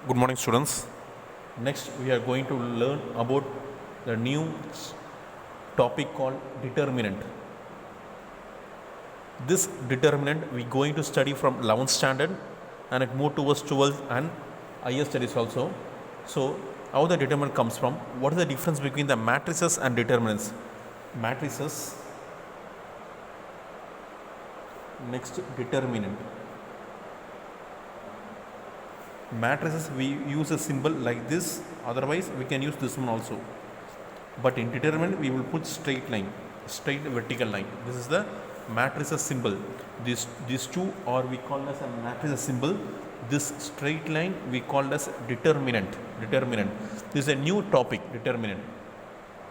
Good morning, students. Next, we are going to learn about the new topic called determinant. This determinant we are going to study from 11th standard and it move towards 12th and higher studies also. So, how the determinant comes from? What is the difference between the matrices and determinants? Matrices. Next, determinant. Matrices we use a symbol like this, otherwise we can use this one also, but in determinant we will put straight line, straight vertical line. This is the matrices symbol. These two are we call as a matrices symbol. This straight line we call as determinant. This is a new topic, determinant.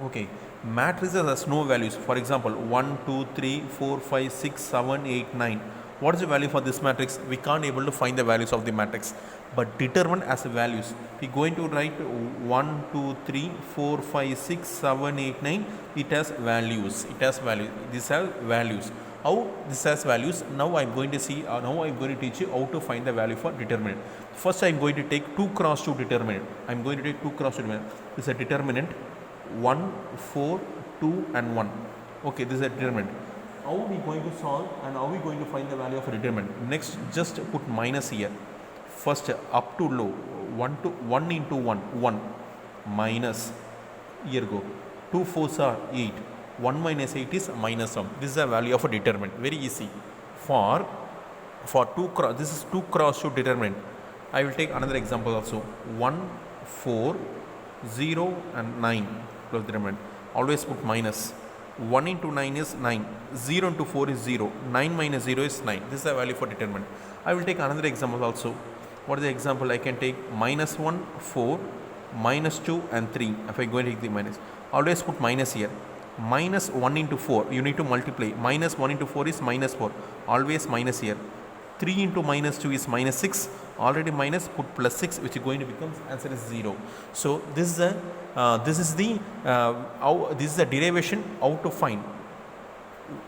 Okay, matrices has no values. For example, 1 2 3 4 5 6 7 8 9. What is the value for this matrix? We can't able to find the values of the matrix, but determinant as values. We going to write 1 2 3 4 5 6 7 8 9. It has values. These have values. How this has values? Now I am going to see. Now I am going to teach you how to find the value for determinant. First I am going to take 2 cross 2 determinant. I am going to take 2 cross 2 determinant. This is a determinant 1 4 2 and 1. Okay, this is a determinant. How are we going to solve and how are we going to find the value of a determinant? Next, just put minus here. First, up to low, 1 into 1 minus, here go, 2 4s are 8, 1 minus 8 is minus 1. This is the value of a determinant, very easy. For 2 cross, this is 2 cross 2 determinant. I will take another example also, 1 4 0 and 9 plus determinant. Always put minus. 1 into 9 is 9, 0 into 4 is 0, 9 minus 0 is 9. This is the value for determinant. I will take another example also. What is the example? I can take minus 1, 4, minus 2 and 3. If I go and take the minus, always put minus here. Minus 1 into 4, you need to multiply. Minus 1 into 4 is minus 4, always minus here. 3 into minus 2 is minus 6, already minus, put plus 6, which is going to become answer is 0. So this is the derivation how to find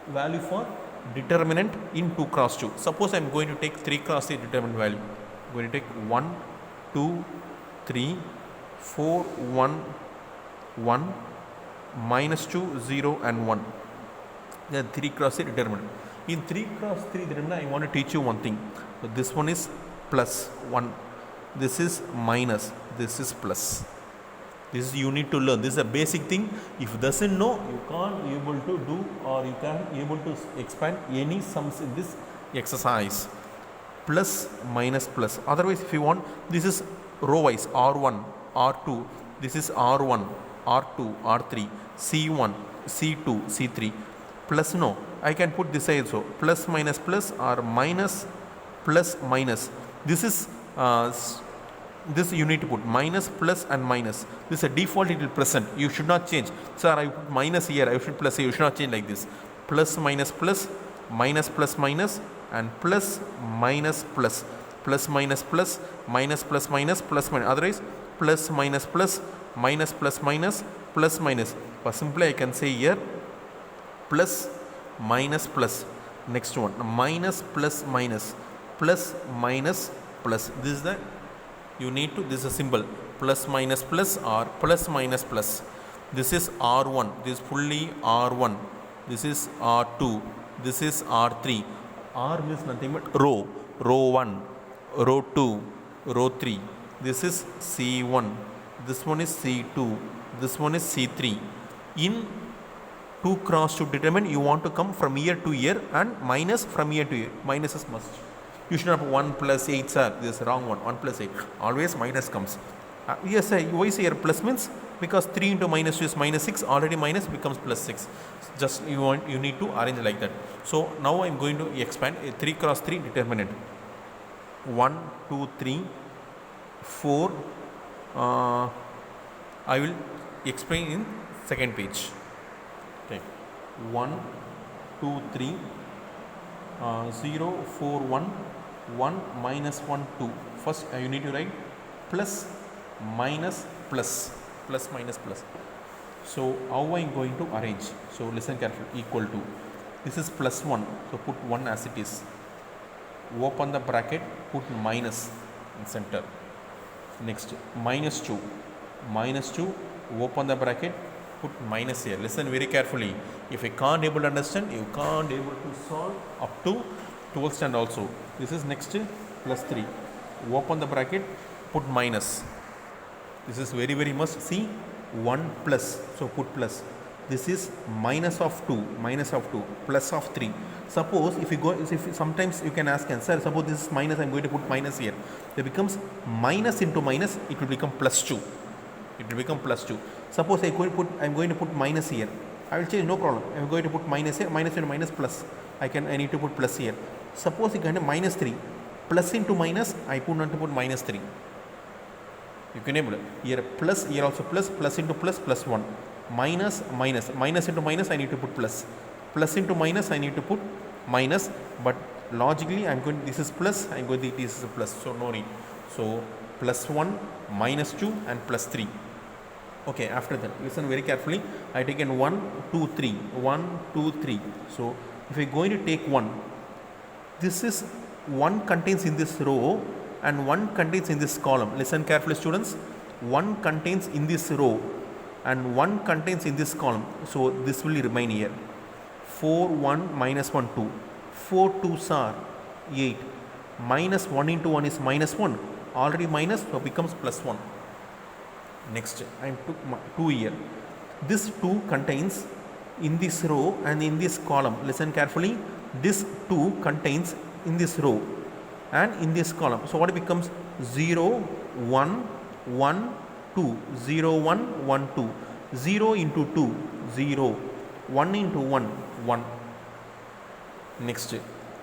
value for determinant in 2 cross 2. Suppose I am going to take 3 cross 3 determinant value. I am going to take 1 2 3 4 1 1 minus 2 0 and 1. Then 3 cross 3 determinant. In 3 cross 3 determinant, I want to teach you one thing. So this one is plus 1, this is minus, this is plus. This is you need to learn. This is a basic thing. If you doesn't know, you can't be able to do or you can't be able to expand any sums in this exercise. Plus minus plus. Otherwise, if you want, this is row wise R1, R2. This is R1, R2, R3, C1, C2, C3. Plus no, I can put this also, plus minus plus or minus plus minus. This is this you need to put minus plus and minus. This is a default, it will present, you should not change. Sir, I put minus here, I should plus here, you should not change like this. Plus minus plus, minus plus minus and plus minus plus, plus minus plus, minus plus minus, plus minus. Otherwise plus minus plus, minus plus minus, plus minus. For simply I can say here plus minus plus. Next one, minus plus minus, plus minus plus. This is the you need to, this is a symbol, plus minus plus or plus minus plus. This is R1, this is fully R1, this is R2, this is R3. R means nothing but row 1, row 2, row 3. This is C1, this one is C2, this one is C3. In 2 cross 2 determinant, you want to come from here to here and minus from here to here. Minus is must. You should not have 1 plus 8, sir. This is wrong one. 1 plus 8. Always minus comes. Yes, sir. Why say here plus means? Because 3 into minus 2 is minus 6. Already minus becomes plus 6. Just you need to arrange like that. So now I am going to expand a 3 cross 3 determinant. 1, 2, 3, 4. I will explain in second page. Okay. 1, 2, 3, 0, 4, 1, 1 minus 1, 2. First you need to write plus minus plus, plus minus plus. So how I am going to arrange? So listen carefully. Equal to, this is plus 1, so put 1 as it is. Open the bracket, put minus in center. Next, minus 2. Minus 2, open the bracket, put minus here. Listen very carefully. If you can't able to understand, you can't able to solve up to 12th standard also. This is next plus 3. Open the bracket, put minus. This is very, very must. See, 1 plus. So put plus. This is minus of 2, plus of 3. Suppose if you go, if sometimes you can ask, sir, suppose this is minus, I am going to put minus here. It becomes minus into minus, it will become plus 2. It will become plus 2. Suppose I am going to put minus here. I will change, no problem. I am going to put minus here, minus into minus plus. I need to put plus here. Suppose you can minus 3. Plus into minus, I want to put minus 3. You can able here plus, here also plus, plus into plus, plus 1. Minus, minus, minus into minus, I need to put plus. Plus into minus, I need to put minus. But logically, I am going, this is plus, I am going, this is a plus. So no need. So plus 1, minus 2 and plus 3. Okay, after that, listen very carefully. I taken 1, 2, 3. 1, 2, 3. So if I am going to take 1, this is 1 contains in this row and 1 contains in this column. Listen carefully, students. 1 contains in this row and 1 contains in this column. So this will remain here. 4, 1, minus 1, 2. 4 2s are 8. Minus 1 into 1 is minus 1. Already minus, so becomes plus 1. Next, I took 2 here. This 2 contains in this row and in this column. Listen carefully. This 2 contains in this row and in this column. So what it becomes? 0, 1, 1, 2. 0, 1, 1, 2. 0 into 2, 0. 1 into 1, 1. Next,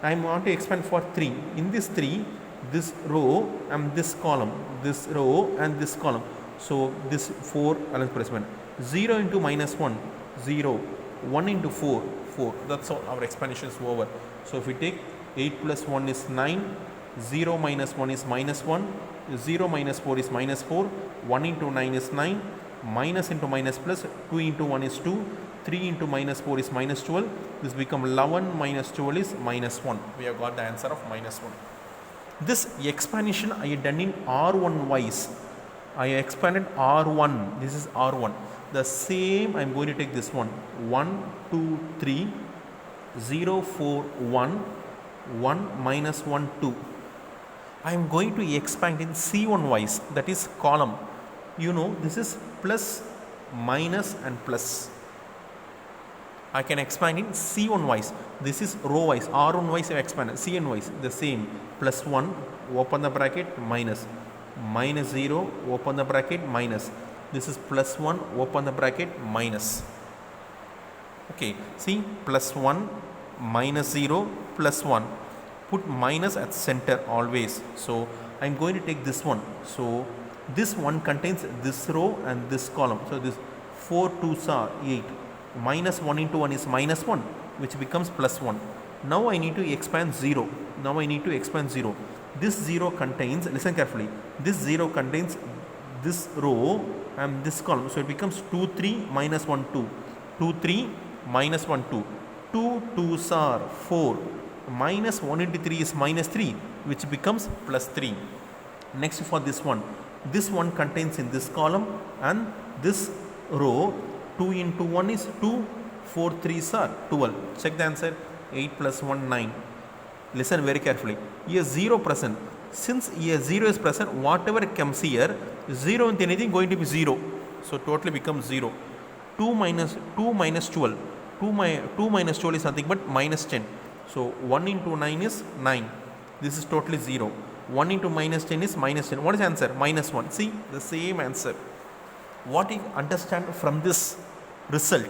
I want to expand for 3. In this 3, this row and this column, this row and this column. So this 4 balance placement. 0 into minus 1, 0. 1 into 4, 4. That's all. Our expansion is over. So if we take 8 plus 1 is 9. 0 minus 1 is minus 1. 0 minus 4 is minus 4. 1 into 9 is 9. Minus into minus plus. 2 into 1 is 2. 3 into minus 4 is minus 12. This become 11 minus 12 is minus 1. We have got the answer of minus 1. This expansion I have done in R1 wise. I expanded R1. This is R1. The same I am going to take this one. 1, 2, 3, 0, 4, 1, 1, minus 1, 2. I am going to expand in C1 wise. That is column. You know, this is plus, minus and plus. I can expand in C1 wise. This is row wise. R1 wise I expand. C1 wise the same. Plus 1, open the bracket, minus. Minus 0, open the bracket, minus. This is plus 1, open the bracket, minus. Okay, see, plus 1, minus 0, plus 1. Put minus at center always. So I am going to take this one. So this one contains this row and this column. So this 4 2s are 8. Minus 1 into 1 is minus 1, which becomes plus 1. Now I need to expand 0. Now I need to expand 0. This 0 contains, listen carefully, this 0 contains this row and this column. So it becomes 2 3 minus 1 2. 2 3 minus 1 2. 2 2s are 4. Minus 1 into 3 is minus 3, which becomes plus 3. Next for this one contains in this column and this row. 2 into 1 is 2, 4 3s are 12. Check the answer. 8 plus 1 9. Listen very carefully. Here 0 present. Since here 0 is present, whatever comes here, 0 into anything going to be 0. So totally becomes 0. 2 minus 12. 2 minus 12 is nothing but minus 10. So 1 into 9 is 9. This is totally 0. 1 into minus 10 is minus 10. What is the answer? Minus 1. See, the same answer. What you understand from this result?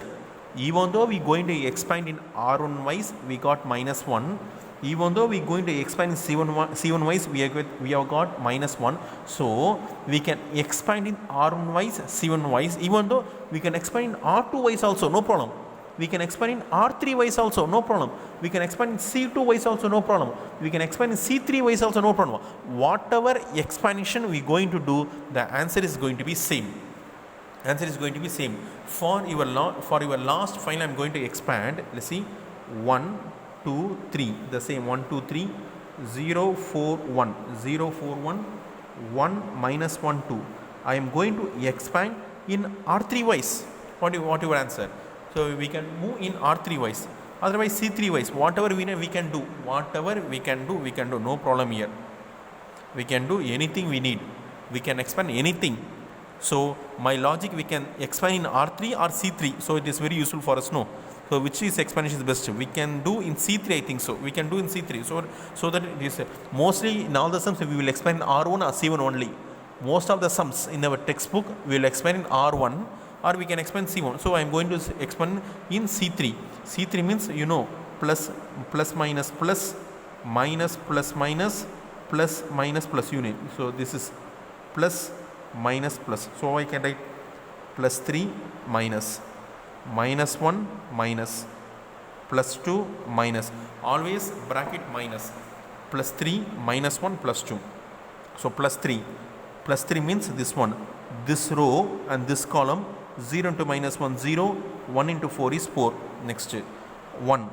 Even though we are going to expand in R1 wise, we got minus 1. Even though we are going to expand in C1 wise, we have got minus 1. So we can expand in R1 wise, C1 wise. Even though we can expand in R2 wise also, no problem. We can expand in R3 wise also, no problem. We can expand in C2 wise also, no problem. We can expand in C3 wise also, no problem. Whatever expansion we are going to do, the answer is going to be same. Answer is going to be same. For your last final, I am going to expand. Let's see. 1, 2, 3. The same. 1, 2, 3. 0, 4, 1. 0, 4, 1. 1 minus 1 2. I am going to expand in R3 wise. What your answer? So we can move in R3 wise. Otherwise C3 wise, whatever we can do, we can do, no problem here. We can do anything we need. We can expand anything. So my logic, we can expand in R3 or C3. So it is very useful for us. No. So which is expansion is best? We can do in C3, I think so. We can do in C3. So that it is mostly in all the sums we will expand in R1 or C1 only. Most of the sums in our textbook we will expand in R1 or we can expand C1. So I am going to expand in C3. C3 means plus minus plus minus plus minus plus minus plus unit. So this is plus minus plus. So I can write plus 3 minus minus 1 minus plus 2 minus, always bracket minus, plus 3 minus 1 plus 2. So plus 3 means this one, this row and this column, 0 into minus 1 0, 1 into 4 is 4. Next 1,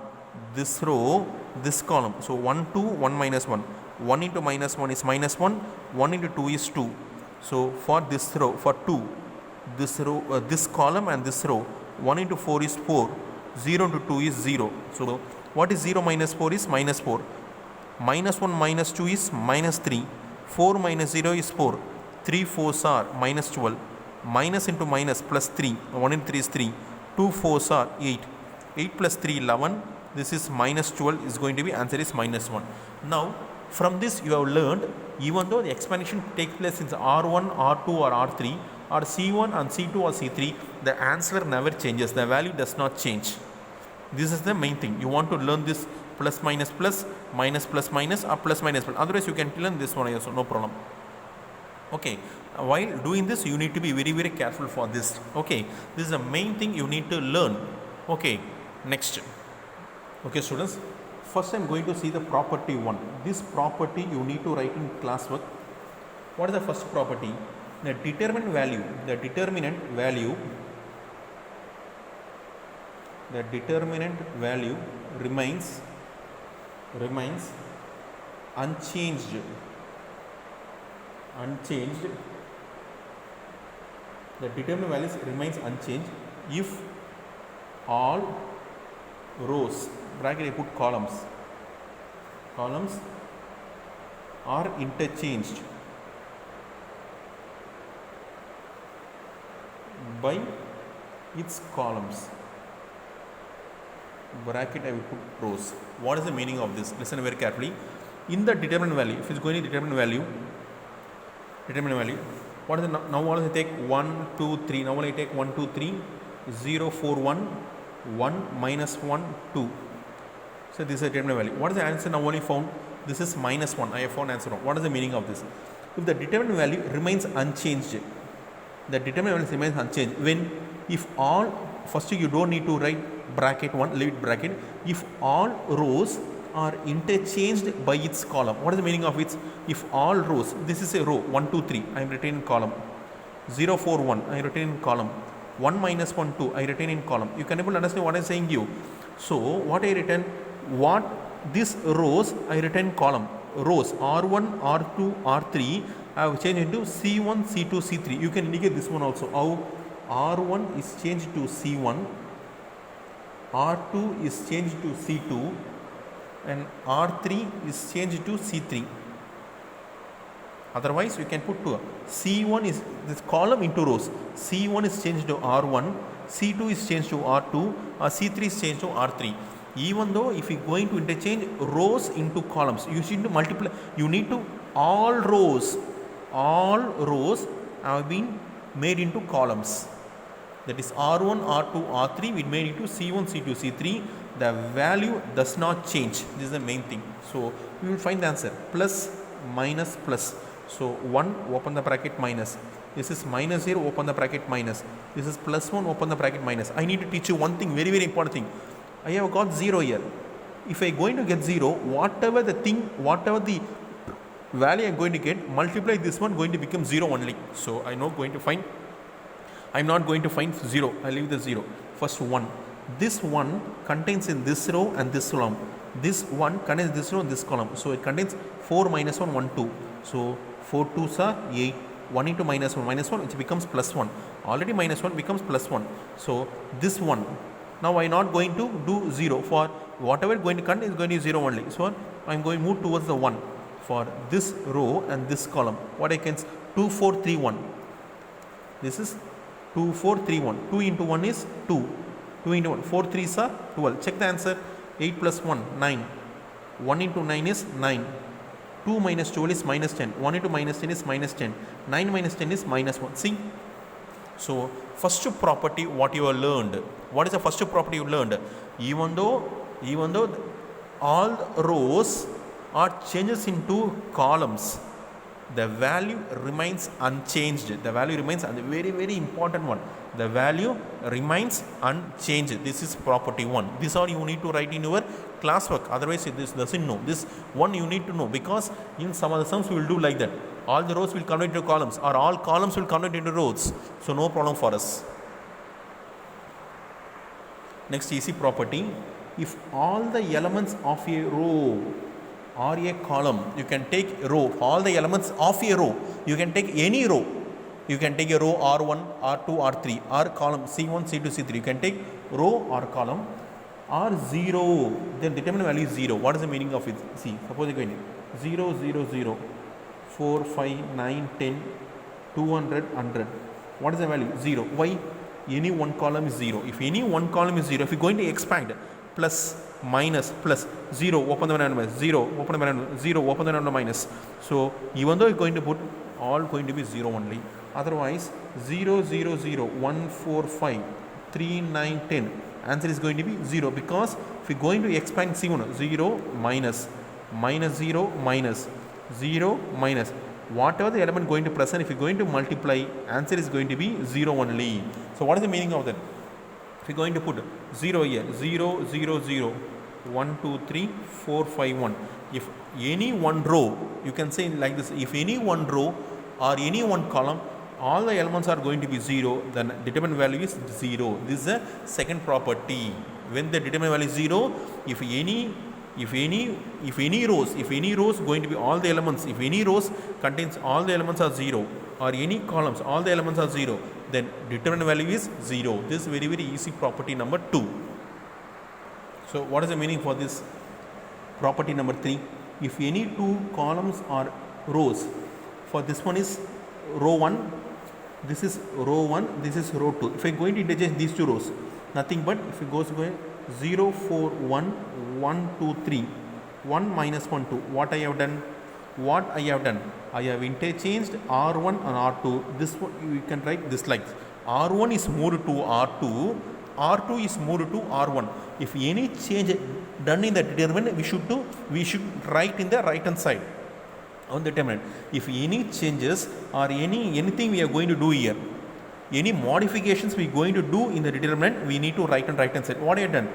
this row, this column, so 1 2 1 minus 1, 1 into minus 1 is minus 1, 1 into 2 is 2. So for this row, for 2, this row, this column and this row, 1 into 4 is 4, 0 into 2 is 0. So what is 0 minus 4 is minus 4, minus 1 minus 2 is minus 3, 4 minus 0 is 4, 3 4s are minus 12, minus into minus plus 3, 1 into 3 is 3, 2 4s are 8, 8 plus 3 11, this is minus 12 is going to be, answer is minus 1. Now from this you have learned, even though the expansion takes place in R1, R2 or R3 or C1 and C2 or C3, the answer never changes, the value does not change. This is the main thing. You want to learn this plus minus plus, minus plus minus or plus minus plus. Otherwise you can learn this one also, no problem. Okay, while doing this you need to be very careful for this. Okay, this is the main thing you need to learn. Okay, next. Okay students, first I am going to see the property 1. This property you need to write in classwork. What is the first property? The determinant value remains unchanged. The determinant values remains unchanged if all rows, bracket I put columns are interchanged by its columns, bracket I will put rows. What is the meaning of this? Listen very carefully. In the determinant value, if it's going to determinant value, what is the, now what is I take 1 2 3, now I take 1 2 3, 0 4 1 1 minus 1 2. So this is a determinant value. What is the answer now only found? This is minus 1. I have found answer wrong. What is the meaning of this? If the determinant value remains unchanged, when, if all, first you don't need to write bracket 1, leave it bracket, if all rows are interchanged by its column. What is the meaning of it? If all rows, this is a row 1 2 3, I am written in column, 0 4 1 I written in column, 1 minus 1 2 I written in column. You can able to understand what I am saying you. So what I written, what this rows I written column, rows R1 R2 R3 I have changed into C1 C2 C3. You can indicate this one also, how R1 is changed to C1, R2 is changed to C2 and R3 is changed to C3. Otherwise you can put to C1 is this column into rows, C1 is changed to R1, C2 is changed to R2 or C3 is changed to R3. Even though if you are going to interchange rows into columns, you need to multiply, you need to all rows have been made into columns. That is R1, R2, R3 we made into C1, C2, C3. The value does not change. This is the main thing. So we will find the answer, plus minus plus. So 1 open the bracket minus, this is minus 0 open the bracket minus, this is plus 1 open the bracket minus. I need to teach you one thing, very important thing. I have got 0 here. If I am going to get 0, whatever the value I am going to get, multiply this one, going to become 0 only. So I am not going to find 0. I leave the 0. First 1. This 1 contains in this row and this column. This 1 contains this row and this column. So it contains 4 minus 1 1 2. So 4 2s are 8. 1 into minus 1 which becomes plus 1. Already minus 1 becomes plus 1. So this one, now I am not going to do 0. For whatever going to come is going to be 0 only. So I am going to move towards the 1. For this row and this column, what I can 2 4 3 1. This is 2 4 3 1. 2 into 1 is 2. 2 into 1. 4 3s are 12. Check the answer. 8 plus 1 9. 1 into 9 is 9. 2 minus 12 is minus 10. 1 into minus 10 is minus 10. 9 minus 10 is minus 1. See? So, first property what you have learned. What is the first property you learned? Even though all rows are changes into columns, the value remains unchanged. The value remains very, very important one. The value remains unchanged. This is property 1. This all you need to write in your classwork. Otherwise, this doesn't know. This one you need to know, because in some of the sums we will do like that. All the rows will convert into columns, or all columns will convert into rows. So no problem for us. Next easy property. If all the elements of a row or a column, you can take row, all the elements of a row, you can take any row. You can take a row R1, R2, R3, or column C1, C2, C3. You can take row or column or 0, then determine value is 0. What is the meaning of it? See, suppose you go in 0, 0, 0, 4, 5, 9, 10, 200, 100. What is the value? 0. Why? Any one column is 0. If any one column is 0, if you are going to expand, plus, minus, plus, 0, open the bracket, 0, open the bracket, 0, open the bracket, minus. So, even though you are going to put all going to be 0 only. Otherwise, 0, 0, 0, 1, 4, 5, 3, 9, 10. Answer is going to be 0, because if you are going to expand C1, 0, minus, minus 0, minus, 0, minus. Whatever the element going to present, if you are going to multiply, answer is going to be 0 only. So, what is the meaning of that? If you are going to put 0 here, 0, 0, 0, 1, 2, 3, 4, 5, 1. If any one row, you can say like this, if any one row or any one column, all the elements are going to be 0, then determinant value is 0. This is the second property. When the determinant value is 0, if any rows going to be all the elements, if any rows contains all the elements are 0, or any columns all the elements are 0, then determinant value is 0. This is very, very easy property number 2. So what is the meaning for this property number 3? If any two columns or rows, for this one is row 1, this is row 1, this is row 2. If I am going to interchange these two rows, nothing but if it goes 0, 4, 1, 1, 2, 3, 1 minus 1, 2. What I have done? I have interchanged R1 and R2. This one you can write this like R1 is moved to R2, R2 is moved to R1. If any change done in the determinant, we should write in the right hand side on the determinant. If any changes or anything we are going to do here, any modifications we are going to do in the determinant, we need to write on right hand side. What I have done?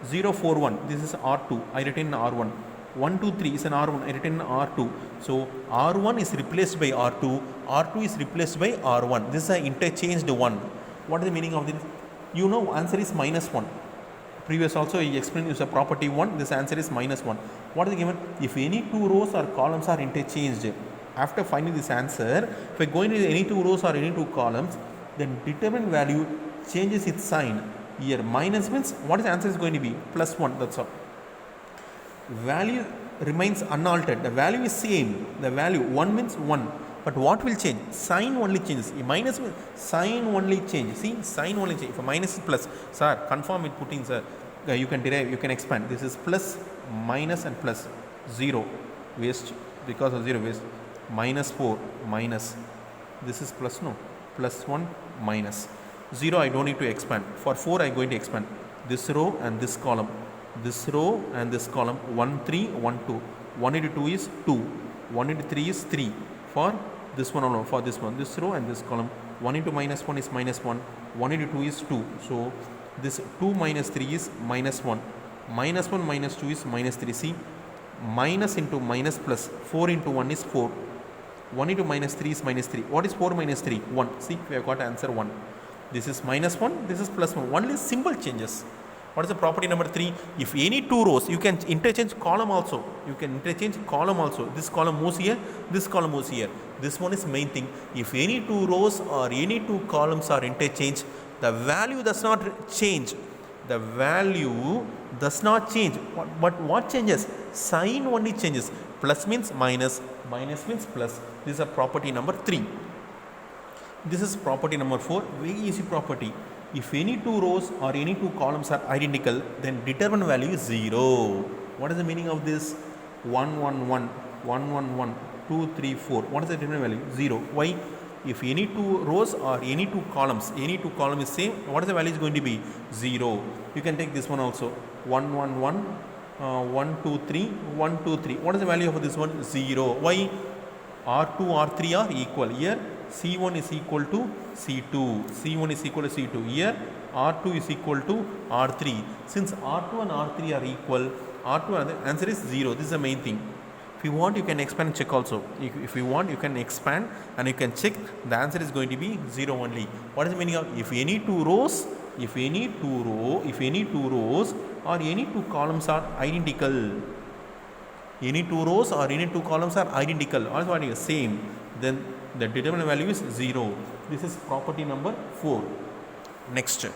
0, 4, 1. This is R2. I written in R1. 1, 2, 3 is an R1. I written in R2. So R1 is replaced by R2. R2 is replaced by R1. This is an interchanged one. What is the meaning of this? You know, answer is minus 1. Previous also I explained is a property 1. This answer is minus 1. What is given? If any two rows or columns are interchanged, after finding this answer, if I go into any two rows or any two columns, then determinant value changes its sign. Here minus means what is the answer is going to be? Plus 1, that's all. Value remains unaltered. The value is same. The value 1 means 1. But what will change? Sign only changes. Minus means sign only change. See, sign only change. If a minus is plus, sir, confirm it putting, sir. You can derive, you can expand. This is plus, minus and plus. 0 waste, because of 0 waste. Minus 4 minus. This is plus, no. Plus 1 minus. 0 I don't need to expand. For 4 I am going to expand. This row and this column. This row and this column. 1, 3, 1, 2. 1 into 2 is 2. 1 into 3 is 3. For this one alone, for this one. This row and this column. 1 into minus 1 is minus 1. 1 into 2 is 2. So this 2 minus 3 is minus 1. Minus 1 minus 2 is minus 3. See, minus into minus plus. 4 into 1 is 4. 1 into minus 3 is minus 3. What is 4 minus 3? 1. See, we have got answer 1. This is minus 1, this is plus 1. Only symbol changes. What is the property number 3? If any two rows, you can interchange column also. You can interchange column also. This column moves here, this column moves here. This one is main thing. If any two rows or any two columns are interchanged, the value does not change. The value does not change. But what changes? Sign only changes. Plus means minus, minus means plus. This is a property number 3. This is property number 4. Very easy property. If any two rows or any two columns are identical, then determinant value is 0. What is the meaning of this? 1, 1, 1, 1, 1, 1, 2, 3, 4. What is the determinant value? 0. Why? If any two rows or any two columns is same, what is the value is going to be? 0. You can take this one also. 1, 1, 1, 1, 2, 3, 1, 2, 3. What is the value of this one? 0. Why? R2, R3 are equal. Here C1 is equal to C2. C1 is equal to C2. Here R2 is equal to R3. Since R2 and R3 are equal, R2 and the answer is 0. This is the main thing. If you want, you can expand and check also. If you want, you can expand and you can check. The answer is going to be 0 only. What is the meaning of if any two rows or any two columns are identical? Any two rows or any two columns are identical, also same, then the determinant value is 0. This is property number 4. Next.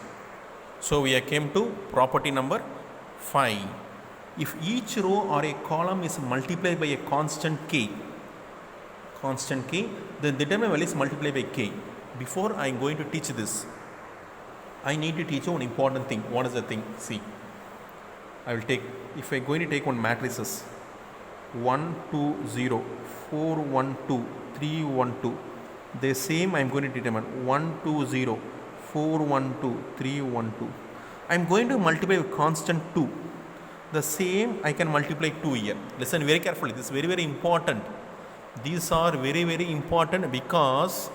So we came to property number 5. If each row or a column is multiplied by a constant k, then the determinant value is multiplied by k. Before I am going to teach this, I need to teach you one important thing. What is the thing? See, I will take, if I am going to take one matrices, 1, 2, 0, 4, 1, 2, 3, 1, 2. The same I am going to determine 1, 2, 0, 4, 1, 2, 3, 1, 2. I am going to multiply with constant 2. The same I can multiply 2 here. Listen very carefully. This is very, very important. These are very, very important because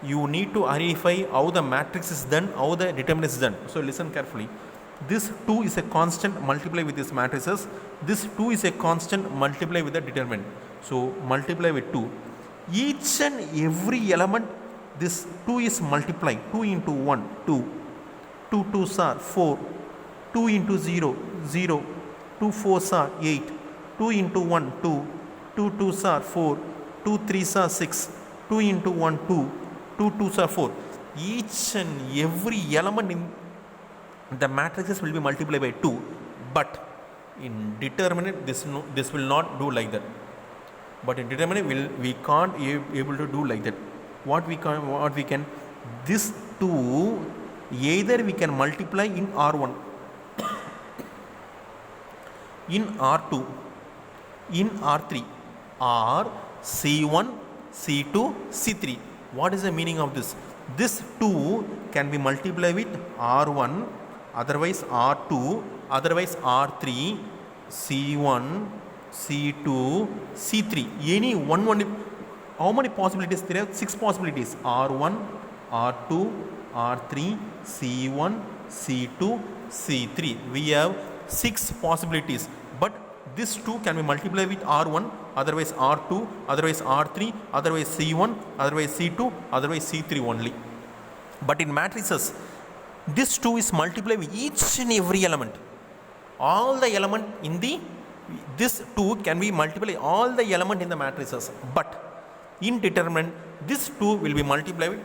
you need to identify how the matrix is done, how the determinant is done. So listen carefully. This 2 is a constant multiply with these matrices. This 2 is a constant multiply with the determinant. So multiply with 2. Each and every element, this 2 is multiplied. 2 into 1, 2. 2 2s are 4. 2 into 0, 0. 2 4s are 8. 2 into 1, 2. 2 2s are 4. 2 3s are 6. 2 into 1, 2. 2 2s are 4. Each and every element in the matrices will be multiplied by 2, but in determinant this will not do like that. But in determinant we can't able to do like that. What we can this 2 either we can multiply in R1, in R2, in R3, or C1, C2, C3. What is the meaning of this? This 2 can be multiplied with R1, otherwise R2, otherwise R3, C1, C2, C3. Any one. How many possibilities there are? 6 possibilities. R1, R2, R3, C1, C2, C3. We have 6 possibilities. But this 2 can be multiplied with R1, otherwise R2, otherwise R3, otherwise C1, otherwise C2, otherwise C3 only. But in matrices, this 2 is multiplied with each and every element. All the element in this 2 can be multiplied all the element in the matrices. But in determinant, this 2 will be multiplied with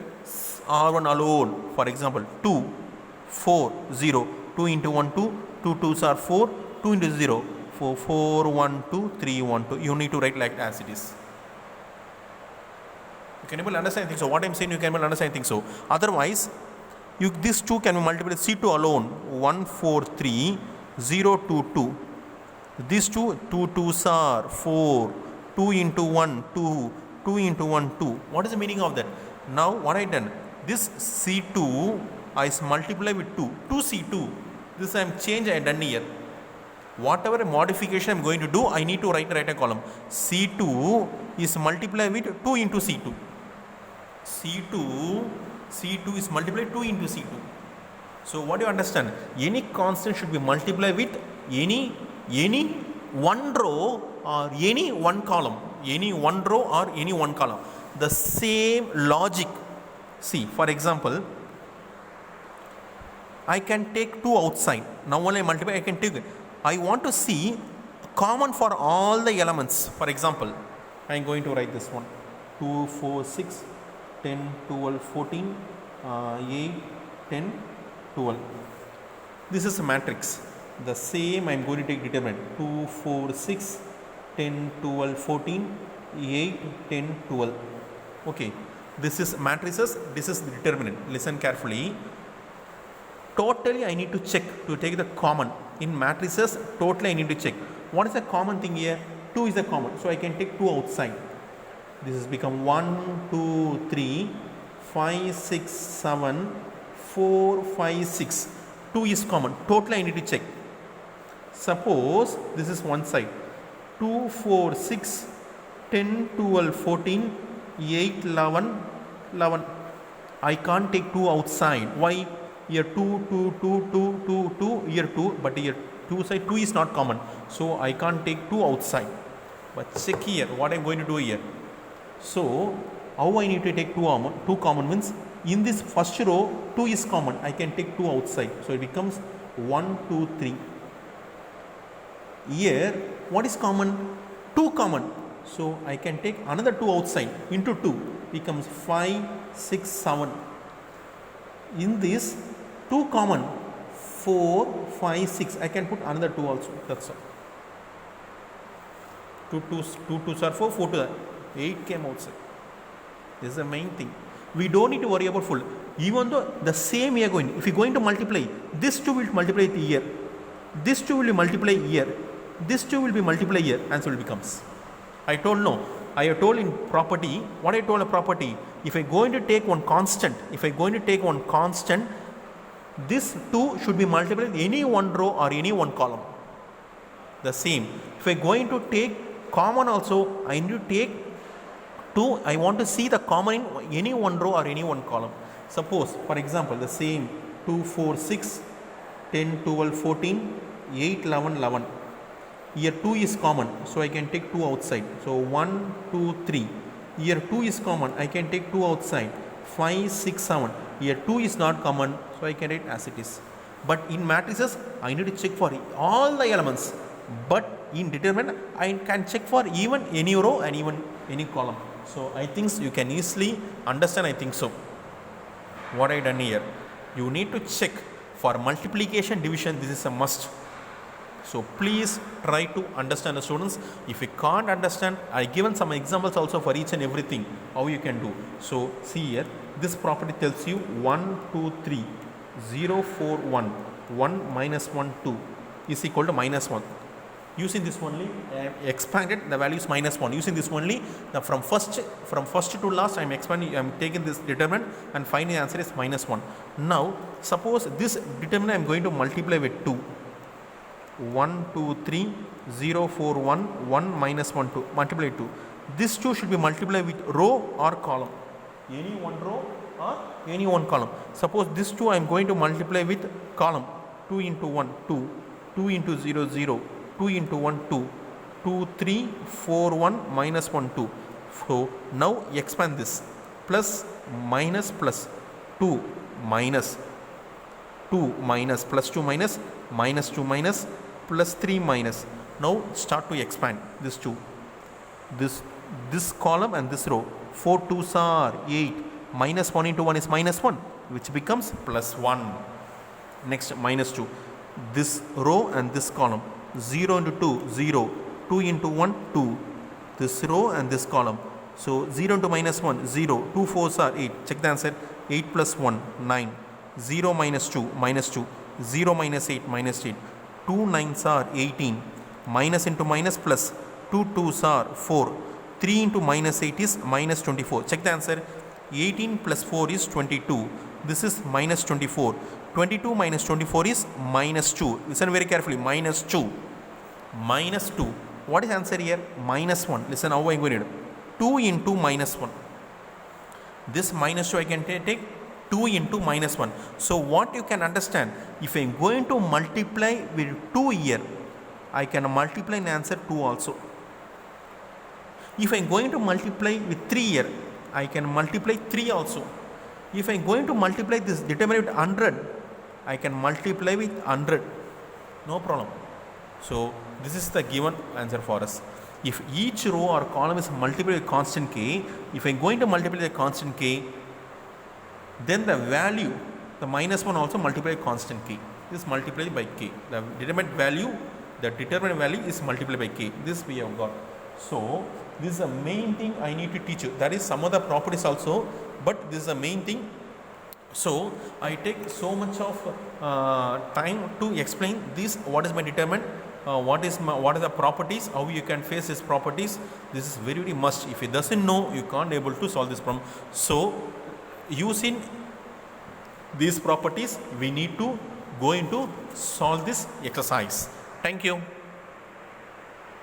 R1 alone. For example, 2, 4, 0. 2 into 1, 2. 2 2s are 4. 2 into 0. 4, 4, 1, 2, 3, 1, 2. You need to write like as it is. You can able understand things. So what I am saying, you can able understand things. So otherwise, this 2 can be multiplied with C2 alone. 1, 4, 3, 0, 2, 2. These 2 2s are 4. 2 into 1, 2. 2 into 1, 2. What is the meaning of that? Now what I done? This C2 is multiplied with 2. 2C2. This I am changed I done here. Whatever modification I am going to do, I need to write a column. C2 is multiplied with 2 into C2. C2 is multiplied 2 into C2. So what do you understand? Any constant should be multiplied with any one row or any one column. Any one row or any one column. The same logic. See, for example, I can take 2 outside. Now only I multiply, I can take it. I want to see common for all the elements. For example, I am going to write this one. 2, 4, 6, 10, 12, 14, 8, 10, 12. This is a matrix. The same I am going to take determinant. 2, 4, 6, 10, 12, 14, 8, 10, 12. Okay. This is matrices. This is the determinant. Listen carefully. Totally I need to check to take the common. In matrices, totally I need to check. What is the common thing here? 2 is the common. So I can take 2 outside. This has become 1, 2, 3, 5, 6, 7, 4, 5, 6. 2 is common. Totally I need to check. Suppose this is one side. 2, 4, 6, 10, 12, 14, 8, 11, 11. I can't take 2 outside. Why? Here 2, 2, 2, 2, 2, 2, here 2, but here 2 side 2 is not common. So I can't take 2 outside. But check here what I am going to do here. So how I need to take 2 common means in this first row 2 is common. I can take 2 outside. So it becomes 1, 2, 3. Here what is common? 2 common. So I can take another 2 outside into 2 becomes 5, 6, 7. In this 2 common 4, 5, 6. I can put another 2 also. That's all. 2 2s are 4, 4 to 8 came outside. This is the main thing. We don't need to worry about full. Even though the same we are going, if you are going to multiply, this 2 will multiply here. This 2 will multiply here. This 2 will be multiply here. Answer will becomes. I told no. I have told in property, what I told a property, if I going to take one constant, this 2 should be multiplied in any one row or any one column. The same. If I going to take common also, I need to take 2. I want to see the common in any one row or any one column. Suppose, for example, the same 2, 4, 6, 10, 12, 14, 8, 11, 11. Here 2 is common, so I can take 2 outside. So 1, 2, 3. Here 2 is common, I can take 2 outside. 5, 6, 7. Here 2 is not common, so I can write as it is. But in matrices, I need to check for all the elements. But in determinant, I can check for even any row and even any column. So I think you can easily understand. I think so. What I done here, you need to check for multiplication, division. This is a must. So please try to understand the students. If you can't understand, I given some examples also for each and everything how you can do. So see here, this property tells you 1, 2, 3, 0, 4, 1, 1 minus 1, 2 is equal to minus 1. Using this only, I have expanded the values minus 1. Using this only, from first to last, I am expanding. I am taking this determinant and finding the answer is minus 1. Now suppose this determinant I am going to multiply with 2. 1, 2, 3, 0, 4, 1, 1 minus 1, 2. Multiply 2. This 2 should be multiplied with row or column. Any one row or any one column. Suppose this 2 I am going to multiply with column. 2 into 1, 2. 2 into 0, 0. 2 into 1, 2. 2, 3, 4, 1, minus 1, 2. So now expand this. Plus, minus, plus. 2, minus. 2, minus, plus 2, minus. Minus 2, minus. Plus 3, minus. Now start to expand this 2. This column and this row. 4 2s are 8. Minus 1 into 1 is minus 1, which becomes plus 1. Next, minus 2. This row and this column. 0 into 2, 0. 2 into 1, 2. This row and this column. So 0 into minus 1, 0. 2 4s are 8. Check the answer. 8 plus 1, 9. 0 minus 2, minus 2. 0 minus 8, minus 8. 2 9s are 18. Minus into minus plus. 2 2s are 4. 3 into minus 8 is minus 24. Check the answer. 18 plus 4 is 22. This is minus 24. 22 minus 24 is minus 2. Listen very carefully. Minus 2. Minus 2. What is answer here? Minus 1. Listen how I am going to do. 2 into minus 1. This minus 2 I can take 2 into minus 1. So what you can understand, if I am going to multiply with 2 here, I can multiply and answer 2 also. If I am going to multiply with 3 here, I can multiply 3 also. If I am going to multiply this determinant with 100, I can multiply with 100, no problem. So this is the given answer for us. If each row or column is multiplied with constant k, if I am going to multiply the constant k, then the value, the minus 1 also multiplied by constant k. This is multiplied by k. The determinant value is multiplied by k. This we have got. So this is the main thing I need to teach you. There is some other properties also, but this is the main thing. So I take so much of time to explain this. What is my determinant? What are the properties? How you can face these properties? This is very, very must. If you doesn't know, you can't able to solve this problem. So using these properties, we need to go into solve this exercise. Thank you.